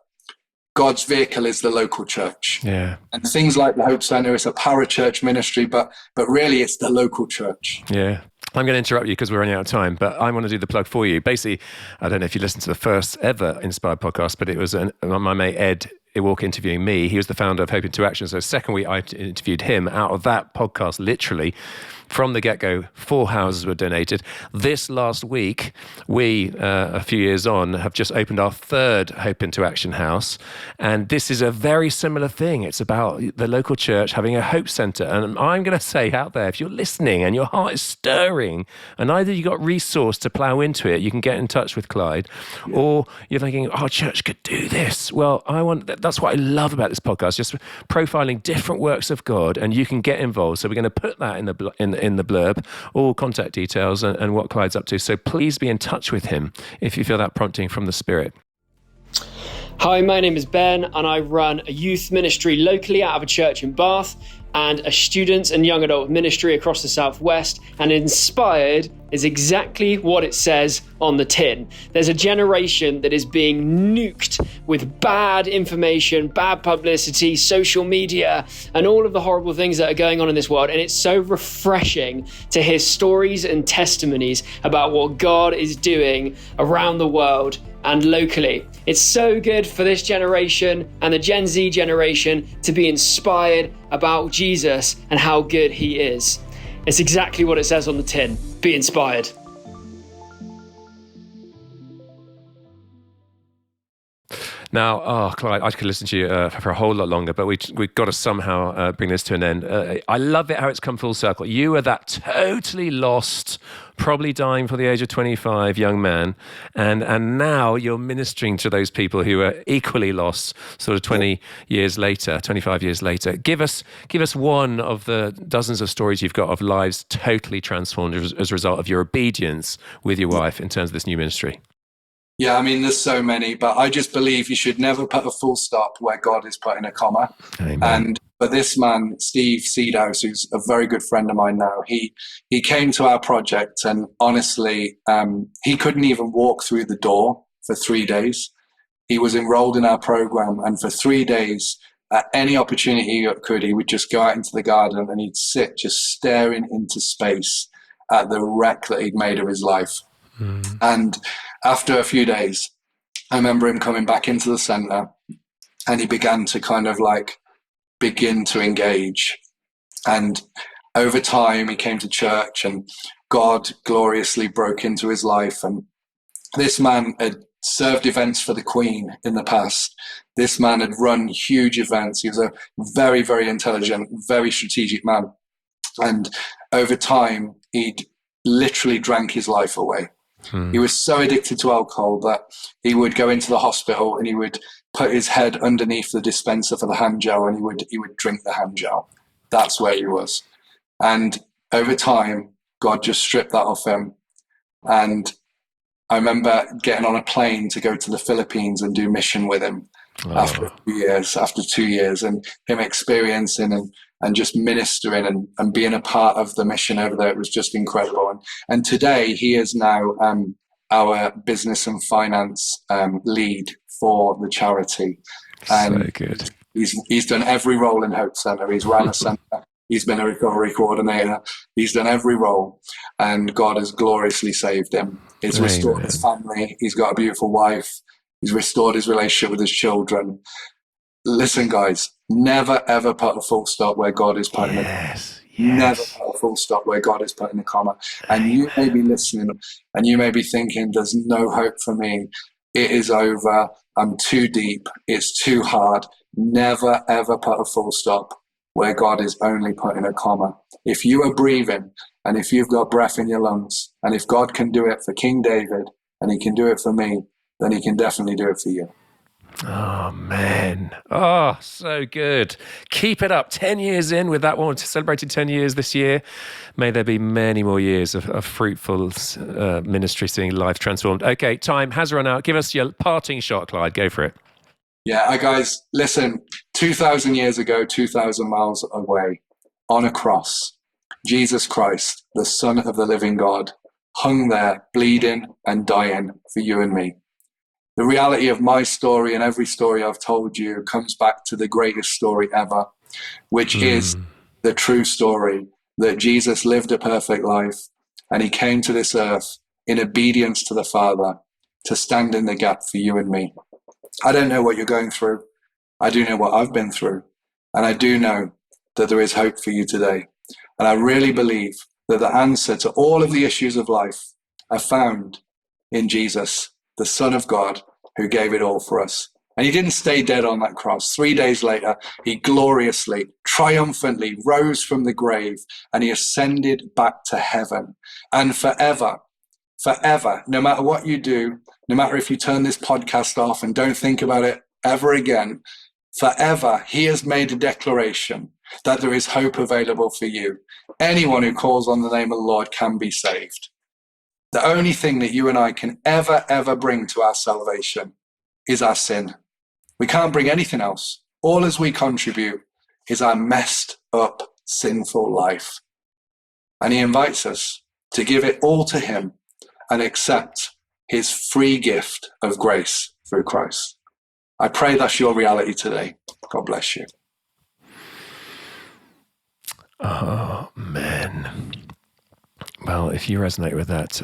A: God's vehicle is the local church. Yeah. And things like the Hope Center is a parachurch ministry, but really it's the local church.
B: Yeah. I'm going to interrupt you because we're running out of time, but I want to do the plug for you. Basically, I don't know if you listened to the first ever Inspired podcast, but it was my mate Ed Walker interviewing me. He was the founder of Hope Into Action. So second week I interviewed him. Out of that podcast, literally from the get-go, 4 houses were donated. This last week, we, a few years on, have just opened our 3rd Hope Into Action house. And this is a very similar thing. It's about the local church having a hope center. And I'm going to say out there, if you're listening and your heart is stirring, and either you got resource to plow into it, you can get in touch with Clyde, or you're thinking, our church could do this. Well, that's what I love about this podcast, just profiling different works of God, and you can get involved. So we're going to put that in the blurb, all contact details and what Clyde's up to. So please be in touch with him if you feel that prompting from the Spirit.
D: Hi, my name is Ben, and I run a youth ministry locally out of a church in Bath and a students and young adult ministry across the Southwest. And Inspired is exactly what it says on the tin. There's a generation that is being nuked with bad information, bad publicity, social media, and all of the horrible things that are going on in this world. And it's so refreshing to hear stories and testimonies about what God is doing around the world and locally. It's so good for this generation and the Gen Z generation to be inspired about Jesus and how good he is. It's exactly what it says on the tin. Be inspired.
B: Now, Clyde, I could listen to you for a whole lot longer, but we've got to somehow bring this to an end. I love it how it's come full circle. You were that totally lost, probably dying for the age of 25 young man, and now you're ministering to those people who are equally lost, sort of 25 years later. Give us one of the dozens of stories you've got of lives totally transformed as a result of your obedience with your wife in terms of this new ministry.
A: Yeah, I mean, there's so many, but I just believe you should never put a full stop where God is putting a comma.
B: Amen.
A: And for this man, Steve Seedhouse, who's a very good friend of mine now, he came to our project, and honestly, he couldn't even walk through the door for 3 days. He was enrolled in our program, and for 3 days, at any opportunity he would just go out into the garden and he'd sit just staring into space at the wreck that he'd made of his life. And after a few days, I remember him coming back into the center, and he began to kind of begin to engage. And over time, he came to church, and God gloriously broke into his life. And this man had served events for the Queen in the past. This man had run huge events. He was a very, very intelligent, very strategic man. And over time, he'd literally drank his life away. He was so addicted to alcohol that he would go into the hospital and he would put his head underneath the dispenser for the hand gel, and he would drink the hand gel. That's where he was. And over time, God just stripped that off him. And I remember getting on a plane to go to the Philippines and do mission with him after 2 years, and him experiencing and just ministering and being a part of the mission over there. It was just incredible. And today he is now our business and finance lead for the charity. And
B: so good.
A: He's done every role in Hope Center. He's ran a center. He's been a recovery coordinator. He's done every role, and God has gloriously saved him. He's restored his family. He's got a beautiful wife. He's restored his relationship with his children. Listen, guys, never, ever put a full stop where God is putting it. Never put a full stop where God is putting a comma. And you may be listening and you may be thinking, there's no hope for me. It is over. I'm too deep. It's too hard. Never, ever put a full stop where God is only putting a comma. If you are breathing, and if you've got breath in your lungs, and if God can do it for King David, and he can do it for me, then he can definitely do it for you.
B: Oh, man. Oh, so good. Keep it up. 10 years in with that one. Celebrated 10 years this year. May there be many more years of fruitful ministry, seeing life transformed. Okay, time has run out. Give us your parting shot, Clyde. Go for it.
A: Yeah, guys, listen, 2,000 years ago, 2,000 miles away, on a cross, Jesus Christ, the Son of the living God, hung there, bleeding and dying for you and me. The reality of my story and every story I've told you comes back to the greatest story ever, which is the true story that Jesus lived a perfect life and he came to this earth in obedience to the Father to stand in the gap for you and me. I don't know what you're going through. I do know what I've been through. And I do know that there is hope for you today. And I really believe that the answer to all of the issues of life are found in Jesus, the Son of God, who gave it all for us. And he didn't stay dead on that cross. 3 days later, he gloriously, triumphantly rose from the grave and he ascended back to heaven. And forever, no matter what you do, no matter if you turn this podcast off and don't think about it ever again, forever, he has made a declaration that there is hope available for you. Anyone who calls on the name of the Lord can be saved. The only thing that you and I can ever bring to our salvation is our sin. We can't bring anything else. All as we contribute is our messed up, sinful life. And he invites us to give it all to him and accept his free gift of grace through Christ. I pray that's your reality today. God bless you.
B: Amen. Well, if you resonate with that,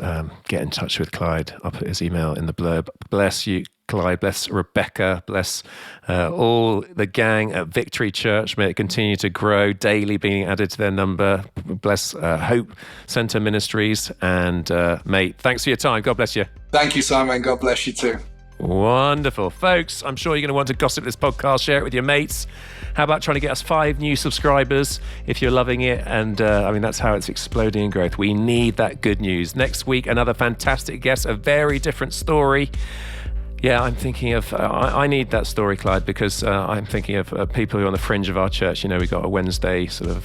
B: get in touch with Clyde. I'll put his email in the blurb. Bless you, Clyde. Bless Rebekah. Bless all the gang at Victory Church. May it continue to grow, daily being added to their number. Bless Hope Centre Ministries. And mate, thanks for your time. God bless you.
A: Thank you, Simon. God bless you too.
B: Wonderful. Folks, I'm sure you're going to want to gossip this podcast, share it with your mates. How about trying to get us 5 new subscribers if you're loving it? And that's how it's exploding in growth. We need that good news. Next week, another fantastic guest, a very different story. Yeah, I'm thinking of, I need that story, Clyde, because I'm thinking of people who are on the fringe of our church. You know, we've got a Wednesday sort of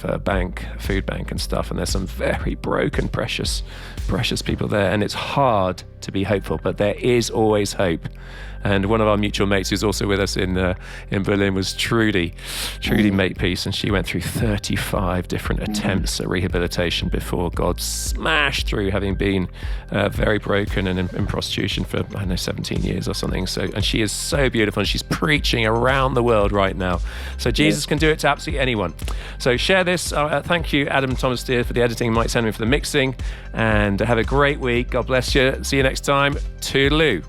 B: food bank and stuff, and there's some very broken, precious people there. And it's hard to be hopeful, but there is always hope. And one of our mutual mates who's also with us in Berlin was Trudy Makepeace, and she went through 35 different attempts at rehabilitation before God smashed through, having been very broken and in prostitution for, 17 years or something. So, and she is so beautiful, and she's preaching around the world right now. So Jesus can do it to absolutely anyone. So share this. Thank you, Adam Thomas Deere, for the editing, Mike Sandman for the mixing, and have a great week. God bless you. See you next time. Toodaloo.